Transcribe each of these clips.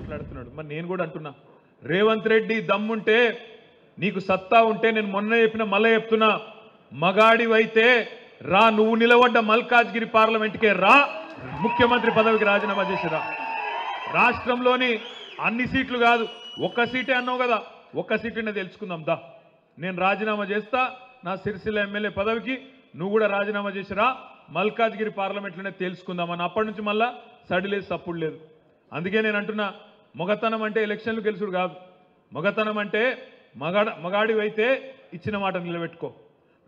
మాట్లాడుతున్నాడు. మరి నేను కూడా అంటున్నా, రేవంత్ రెడ్డి దమ్ముంటే నీకు సత్తా ఉంటే నేను మొన్న చెప్పిన మళ్ళీ చెప్తున్నా, మగాడివైతే రా, నువ్వు నిలబడ్డ మల్కాజ్గిరి పార్లమెంట్కే రా, ముఖ్యమంత్రి పదవికి రాజీనామా చేసిరా. రాష్ట్రంలోని అన్ని సీట్లు కాదు, ఒక్క సీటే అన్నావు కదా, ఒక్క సీటునే తెలుసుకుందాం దా. నేను రాజీనామా చేస్తా నా సిరిసిల్ల ఎమ్మెల్యే పదవికి, నువ్వు కూడా రాజీనామా చేసిరా, మల్కాజ్గిరి పార్లమెంట్లోనే తెలుసుకుందామని. అప్పటి నుంచి మళ్ళా సడి లేదు, సప్పుడు లేదు. అందుకే నేను అంటున్నా, మొగతనం అంటే ఎలక్షన్లు గెలుచుడు కాదు. మొగతనం అంటే మగాడివైతే ఇచ్చిన మాట నిలబెట్టుకో.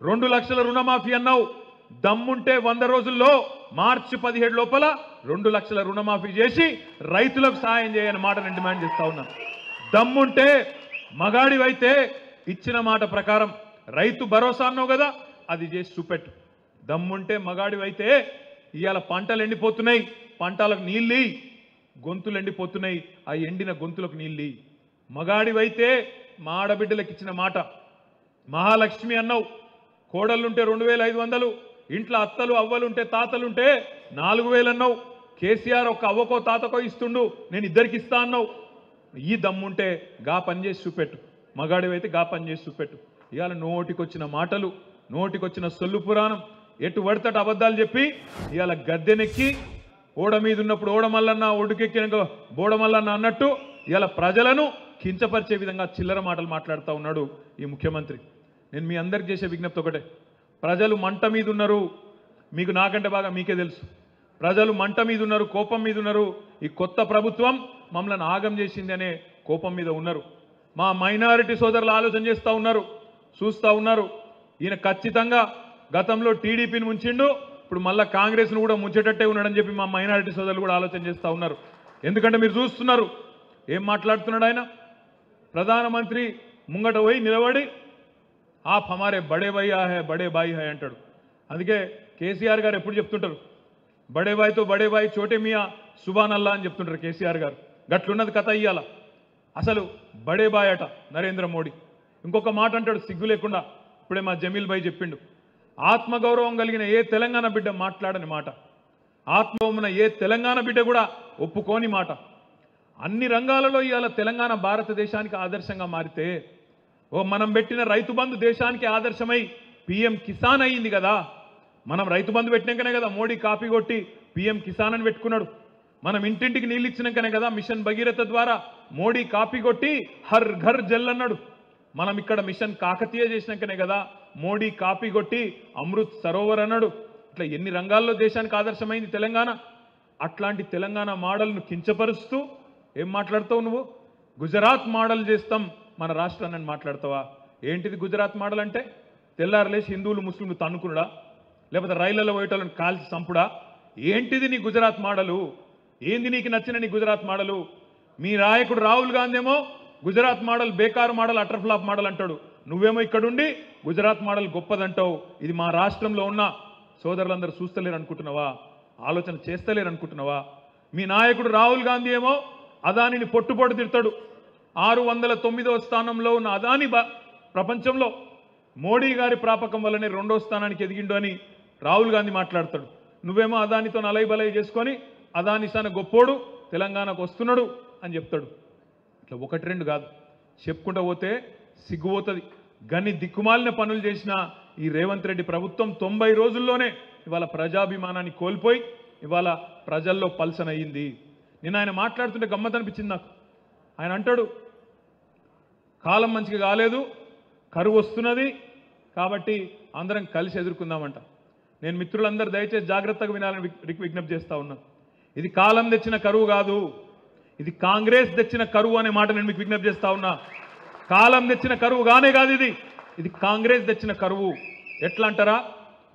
2 లక్షల రుణమాఫీ అన్నావు, దమ్ముంటే 100 రోజుల్లో మార్చి 17 లోపల 2 లక్షల రుణమాఫీ చేసి రైతులకు సాయం చేయని మాట నేను డిమాండ్ చేస్తా ఉన్నా. దమ్ముంటే మగాడివైతే ఇచ్చిన మాట ప్రకారం రైతు భరోసా అన్నావు కదా, అది చేసి చూపెట్టు. దమ్ముంటే మగాడివైతే ఇవాళ పంటలు ఎండిపోతున్నాయి, పంటలకు నీళ్ళు, గొంతులు ఎండిపోతున్నాయి, ఆ ఎండిన గొంతులకు నీళ్ళు. మగాడివైతే మా ఆడబిడ్డలకు ఇచ్చిన మాట, మహాలక్ష్మి అన్నావు, కోడళ్ళుంటే 2500, ఇంట్లో అత్తలు అవ్వలుంటే తాతలుంటే 4000 అన్నావు. కేసీఆర్ ఒక అవ్వకో తాతకో ఇస్తుండు, నేను ఇద్దరికి ఇస్తా అన్నావు. ఈ దమ్ముంటే గా పని చేసి చూపెట్టు, మగాడివైతే గా పని చేసి చూపెట్టు. ఇవాళ నోటికొచ్చిన మాటలు, నోటికొచ్చిన సొల్లు పురాణం, ఎటు పడతట అబద్ధాలు చెప్పి ఇవాళ గద్దెనెక్కి ఓడ మీద ఉన్నప్పుడు ఓడమల్లన్న, ఒడ్డుకెక్కినాక బోడమల్లన్న అన్నట్టు ఇవాళ ప్రజలను కించపరిచే విధంగా చిల్లర మాటలు మాట్లాడుతూ ఉన్నాడు ఈ ముఖ్యమంత్రి. నేను మీ అందరికి చేసే విజ్ఞప్తి ఒకటే, ప్రజలు మంట మీద ఉన్నారు, మీకు నాకంటే బాగా మీకే తెలుసు. ప్రజలు మంట మీద ఉన్నారు, కోపం మీద ఉన్నారు. ఈ కొత్త ప్రభుత్వం మమ్మల్ని ఆగం చేసింది అనే కోపం మీద ఉన్నారు. మా మైనారిటీ సోదరులు ఆలోచన చేస్తూ ఉన్నారు, చూస్తూ ఉన్నారు. ఈయన ఖచ్చితంగా గతంలో టీడీపీని ముంచిండు, ఇప్పుడు మళ్ళీ కాంగ్రెస్ను కూడా ముంచేటట్టే ఉన్నాడని చెప్పి మా మైనారిటీ సోదరులు కూడా ఆలోచన చేస్తూ ఉన్నారు. ఎందుకంటే మీరు చూస్తున్నారు ఏం మాట్లాడుతున్నాడు ఆయన. ప్రధానమంత్రి ముంగట పోయి నిలబడి ఆప్ హమారే బడే భయ్యా హై, బడే బాయి హై అంటాడు. అందుకే కేసీఆర్ గారు ఎప్పుడు చెప్తుంటారు, బడే బాయ్తో బడే బాయ్ చోటే మియా సుబాన్ అల్లా అని చెప్తుంటారు కేసీఆర్ గారు. గట్లున్నది కథ ఇయ్యాల. అసలు బడే బాయ్ అట నరేంద్ర మోడీ. ఇంకొక మాట అంటాడు సిగ్గు లేకుండా, ఇప్పుడే మా జమీల్ భాయ్ చెప్పిండు, ఆత్మగౌరవం కలిగిన ఏ తెలంగాణ బిడ్డ మాట్లాడని మాట, ఆత్మగౌరవం ఏ తెలంగాణ బిడ్డ కూడా ఒప్పుకోని మాట. అన్ని రంగాలలో ఇవాళ తెలంగాణ భారతదేశానికి ఆదర్శంగా మారితే, మనం పెట్టిన రైతు బంధు దేశానికి ఆదర్శమై పిఎం కిసాన్ అయ్యింది కదా. మనం రైతు బంధు పెట్టినాకనే కదా మోడీ కాపీ కొట్టి పిఎం కిసాన్ అని పెట్టుకున్నాడు. మనం ఇంటింటికి నీళ్ళు ఇచ్చినాకనే కదా మిషన్ భగీరథ ద్వారా మోడీ కాపీ కొట్టి హర్ ఘర్ జల్ అన్నాడు. మనం ఇక్కడ మిషన్ కాకతీయ చేసినాకనే కదా మోడీ కాపీ కొట్టి అమృత్ సరోవర్ అన్నాడు. ఇట్లా ఎన్ని రంగాల్లో దేశానికి ఆదర్శమైంది తెలంగాణ. అట్లాంటి తెలంగాణ మోడల్ను కించపరుస్తూ ఏం మాట్లాడతావు నువ్వు? గుజరాత్ మోడల్ చేస్తాం మన రాష్ట్రాన్ని మాట్లాడతావా? ఏంటిది గుజరాత్ మోడల్ అంటే? తెల్లారలేసి హిందువులు ముస్లింలు తన్నుకునుడా, లేకపోతే రైళ్లలో పోయేటోళ్ళని కాల్చి చంపుడా? ఏంటిది నీ గుజరాత్ మోడలు? ఏంది నీకు నచ్చిన నీ గుజరాత్ మోడలు? మీ నాయకుడు రాహుల్ గాంధీ ఏమో గుజరాత్ మోడల్ బేకార్ మోడల్, అటర్ ఫ్లాప్ మోడల్ అంటాడు. నువ్వేమో ఇక్కడుండి గుజరాత్ మోడల్ గొప్పదంటావు. ఇది మా రాష్ట్రంలో ఉన్న సోదరులందరూ చూస్తలేరు అనుకుంటున్నావా? ఆలోచన చేస్తలేరు అనుకుంటున్నావా? మీ నాయకుడు రాహుల్ గాంధీ ఏమో అదానిని పొట్టుపొట్టు తిడతాడు. 609వ స్థానంలో ఉన్న అదాని ప్రపంచంలో మోడీ గారి ప్రాపకం వల్లనే 2వ స్థానానికి ఎదిగిండు అని రాహుల్ గాంధీ మాట్లాడతాడు. నువ్వేమో అదానితో నలై బలై చేసుకొని అదాని సాన గొప్పోడు తెలంగాణకు వస్తున్నాడు అని చెప్తాడు. ఇట్లా 1-2 కాదు చెప్పుకుంటూ పోతే సిగ్గుపోతుంది. గని దిక్కుమాలిన పనులు చేసిన ఈ రేవంత్ రెడ్డి ప్రభుత్వం 90 రోజుల్లోనే ఇవాళ ప్రజాభిమానాన్ని కోల్పోయి ఇవాళ ప్రజల్లో పల్సన్ అయ్యింది. నేను ఆయన మాట్లాడుతుంటే గమ్మత్ అనిపించింది నాకు. ఆయన అంటాడు కాలం మంచిగా కాలేదు, కరువు వస్తున్నది కాబట్టి అందరం కలిసి ఎదుర్కొందామంట. నేను మిత్రులందరూ దయచేసి జాగ్రత్తగా వినాలని విజ్ఞప్తి చేస్తా ఉన్నాను. ఇది కాలం తెచ్చిన కరువు కాదు, ఇది కాంగ్రెస్ తెచ్చిన కరువు అనే మాట నేను మీకు విజ్ఞప్తి చేస్తా ఉన్నా. కాలం తెచ్చిన కరువు గానే కాదు, ఇది కాంగ్రెస్ తెచ్చిన కరువు. ఎట్లా అంటారా?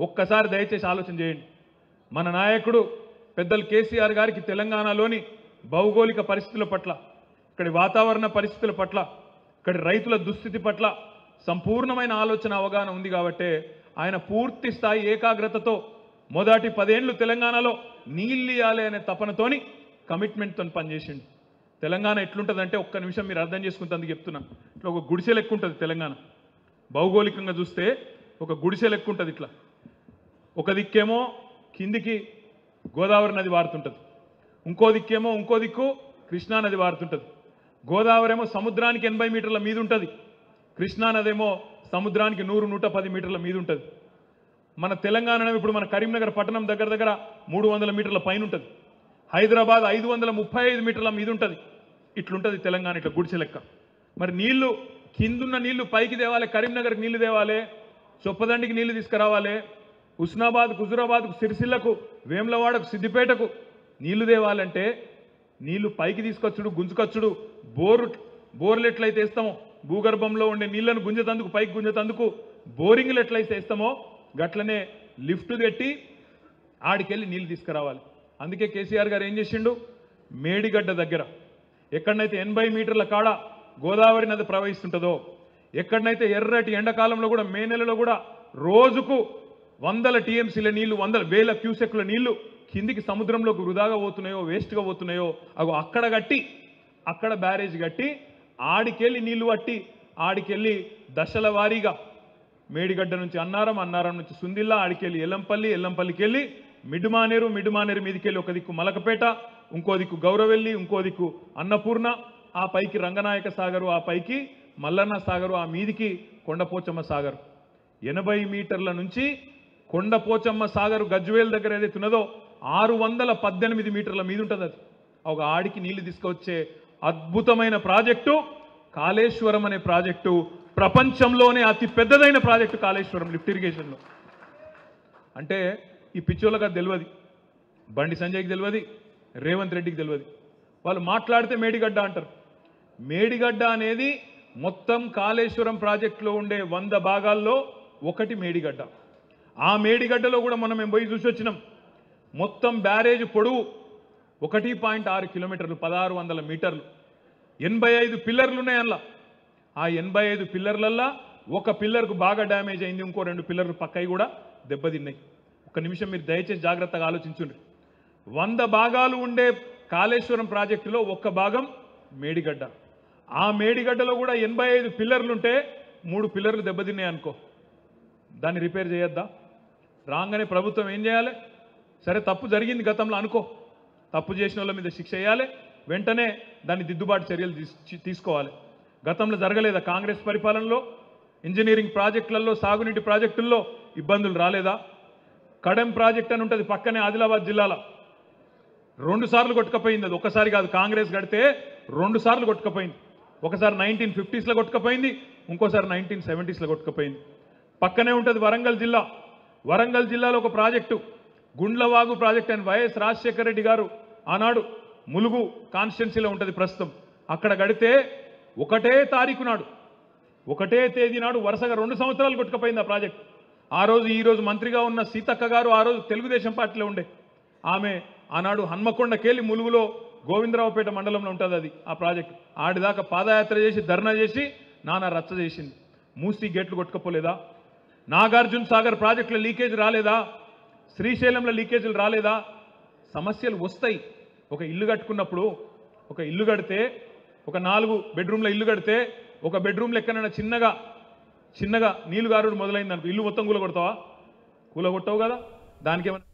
ఒక్కసారి దయచేసి ఆలోచన చేయండి. మన నాయకుడు పెద్దలు కేసీఆర్ గారికి తెలంగాణలోని భౌగోళిక పరిస్థితుల పట్ల, ఇక్కడి వాతావరణ పరిస్థితుల పట్ల, ఇక్కడి రైతుల దుస్థితి పట్ల సంపూర్ణమైన ఆలోచన అవగాహన ఉంది కాబట్టి ఆయన పూర్తి స్థాయి ఏకాగ్రతతో మొదటి 10 ఏళ్లు తెలంగాణలో నీళ్ళు ఇవ్వాలి అనే తపనతోని కమిట్మెంట్తో పనిచేసిండు. తెలంగాణ ఎట్లుంటుందంటే ఒక్క నిమిషం మీరు అర్థం చేసుకుంటందుకు చెప్తున్నా. ఇట్లా ఒక గుడిసె లెక్క ఉంటుంది తెలంగాణ. భౌగోళికంగా చూస్తే ఒక గుడిసె లెక్క ఉంటుంది. ఇట్లా ఒక దిక్కేమో కిందికి గోదావరి నది వారుతుంటుంది, ఇంకో దిక్కు కృష్ణానది వారుతుంటుంది. గోదావరి ఏమో సముద్రానికి 80 మీటర్ల మీద ఉంటుంది, కృష్ణానదేమో సముద్రానికి 100-110 మీటర్ల మీద ఉంటుంది. మన తెలంగాణ ఇప్పుడు మన కరీంనగర్ పట్టణం దగ్గర దగ్గర 300 మీటర్ల పైన ఉంటుంది, హైదరాబాద్ 535 మీటర్ల మీద ఉంటుంది. ఇట్లుంటుంది తెలంగాణ, ఇట్లా గుడిసె లెక్క. మరి నీళ్లు కిందున్న నీళ్లు పైకి తేవాలి, కరీంనగర్కి నీళ్లు తేవాలి, చొప్పదండికి నీళ్లు తీసుకురావాలి, హుస్నాబాద్కు, హుజురాబాద్కు, సిరిసిల్లకు, వేములవాడకు, సిద్దిపేటకు నీళ్లు తేవాలంటే నీళ్లు పైకి తీసుకొచ్చుడు, గుంజుకొచ్చుడు, బోర్లు ఎట్లయితే వేస్తామో, భూగర్భంలో ఉండే నీళ్లను గుంజతందుకు, పైకి గుంజతందుకు బోరింగ్లు ఎట్లయితే వేస్తామో గట్లనే లిఫ్ట్ పెట్టి ఆడికెళ్ళి నీళ్లు తీసుకురావాలి. అందుకే కేసీఆర్ గారు ఏం చేసిండు, మేడిగడ్డ దగ్గర ఎక్కడనైతే 80 మీటర్ల కాడ గోదావరి నది ప్రవహిస్తుంటుందో, ఎక్కడనైతే ఎర్రటి ఎండాకాలంలో కూడా మే నెలలో కూడా రోజుకు 100 టీఎంసీల నీళ్లు, 100,000 క్యూసెక్ల నీళ్లు కిందికి సముద్రంలోకి వృధాగా పోతున్నాయో, వేస్ట్గా పోతున్నాయో, అవి అక్కడ కట్టి, అక్కడ బ్యారేజ్ కట్టి ఆడికెళ్ళి నీళ్లు పట్టి ఆడికెళ్ళి దశల వారీగా మేడిగడ్డ నుంచి అన్నారం, అన్నారం నుంచి సుందిల్లా, ఆడికెళ్ళి ఎల్లంపల్లి, ఎల్లంపల్లికి వెళ్ళి మిడ్మానేరు, మిడ్మానేరు మీదికెళ్ళి ఒక దిక్కు మలకపేట, ఇంకో దిక్కు గౌరవెల్లి, ఇంకో దిక్కు అన్నపూర్ణ, ఆ పైకి రంగనాయక సాగరు, ఆ పైకి మల్లన్న సాగరు, ఆ మీదికి కొండపోచమ్మ సాగరు. 80 మీటర్ల నుంచి కొండపోచమ్మ సాగరు గజ్వేల్ దగ్గర ఏదైతే ఉన్నదో 618 మీటర్ల మీద ఉంటుంది. అది ఒక ఆడికి నీళ్లు తీసుకొచ్చే అద్భుతమైన ప్రాజెక్టు కాళేశ్వరం అనే ప్రాజెక్టు. ప్రపంచంలోనే అతి పెద్దదైన ప్రాజెక్టు కాళేశ్వరం లిఫ్ట్ ఇరిగేషన్లో. అంటే ఈ పిచ్చోళ్ళకి అది తెలియదు, బండి సంజయ్కి తెలియదు, రేవంత్ రెడ్డికి తెలియదు. వాళ్ళు మాట్లాడితే మేడిగడ్డ అంటారు. మేడిగడ్డ అనేది మొత్తం కాళేశ్వరం ప్రాజెక్టులో ఉండే 100 భాగాల్లో ఒకటి మేడిగడ్డ. ఆ మేడిగడ్డలో కూడా మనం మేము పోయి చూసి వచ్చినాం. మొత్తం బ్యారేజ్ పొడవు 1.6 కిలోమీటర్లు, 1600 మీటర్లు, 85 పిల్లర్లు ఉన్నాయి అందులో. ఆ 85 పిల్లర్లల్లో ఒక పిల్లర్కు బాగా డ్యామేజ్ అయింది, ఇంకో 2 పిల్లర్లు పక్కవి కూడా దెబ్బతిన్నాయి. ఒక నిమిషం మీరు దయచేసి జాగ్రత్తగా ఆలోచించండి. 100 భాగాలు ఉండే కాళేశ్వరం ప్రాజెక్టులో ఒక్క భాగం మేడిగడ్డ. ఆ మేడిగడ్డలో కూడా 85 పిల్లర్లుంటే 3 పిల్లర్లు దెబ్బతిన్నాయి అనుకో, దాన్ని రిపేర్ చేయొద్దా? రాగానే ప్రభుత్వం ఏం చేయాలి? సరే తప్పు జరిగింది గతంలో అనుకో, తప్పు చేసిన వాళ్ళ మీద శిక్ష వేయాలి, వెంటనే దాన్ని దిద్దుబాటు చర్యలు తీసుకోవాలి. గతంలో జరగలేదా? కాంగ్రెస్ పరిపాలనలో ఇంజనీరింగ్ ప్రాజెక్టులలో, సాగునీటి ప్రాజెక్టుల్లో ఇబ్బందులు రాలేదా? కడెం ప్రాజెక్ట్ అని ఉంటుంది పక్కనే ఆదిలాబాద్ జిల్లాలో, 2 సార్లు కొట్టుకపోయింది. అది ఒకసారి కాదు, కాంగ్రెస్ కడితే 2 సార్లు కొట్టుకపోయింది. ఒకసారి 1950స్లో కొట్టుకపోయింది, ఇంకోసారి 1970స్లో కొట్టుకపోయింది. పక్కనే ఉంటుంది వరంగల్ జిల్లా. వరంగల్ జిల్లాలో ఒక ప్రాజెక్టు గుండ్లవాగు ప్రాజెక్ట్ అని వైఎస్ రాజశేఖర రెడ్డి గారు ఆనాడు ములుగు కాన్స్టిట్యున్సీలో ఉంటుంది ప్రస్తుతం. అక్కడ గడితే ఒకటే తారీఖు నాడు, ఒకటే తేదీ నాడు వరుసగా 2 సంవత్సరాలు కొట్టుకపోయింది ఆ ప్రాజెక్ట్. ఆ రోజు ఈ రోజు మంత్రిగా ఉన్న సీతక్క గారు ఆ రోజు తెలుగుదేశం పార్టీలో ఉండే ఆమె ఆనాడు హన్మకొండకెళ్ళి ములుగులో గోవిందరావుపేట మండలంలో ఉంటుంది అది ఆ ప్రాజెక్ట్. ఆడిదాకా పాదయాత్ర చేసి ధర్నా చేసి నానా రచ్చ చేసింది. మూసీ గేట్లు కొట్టుకపోలేదా? నాగార్జున సాగర్ ప్రాజెక్టులో లీకేజ్ రాలేదా? శ్రీశైలంలో లీకేజీలు రాలేదా? సమస్యలు వస్తాయి. ఒక ఇల్లు కట్టుకున్నప్పుడు, ఒక ఇల్లు కడితే, ఒక 4 బెడ్రూమ్ల ఇల్లు కడితే, ఒక బెడ్రూమ్ లెక్కనైనా చిన్నగా నీళ్లు గారుడు మొదలైంది అనుకో, ఇల్లు మొత్తం కూలగొడతావా? కూలగొట్టవు కదా. దానికేమన్నా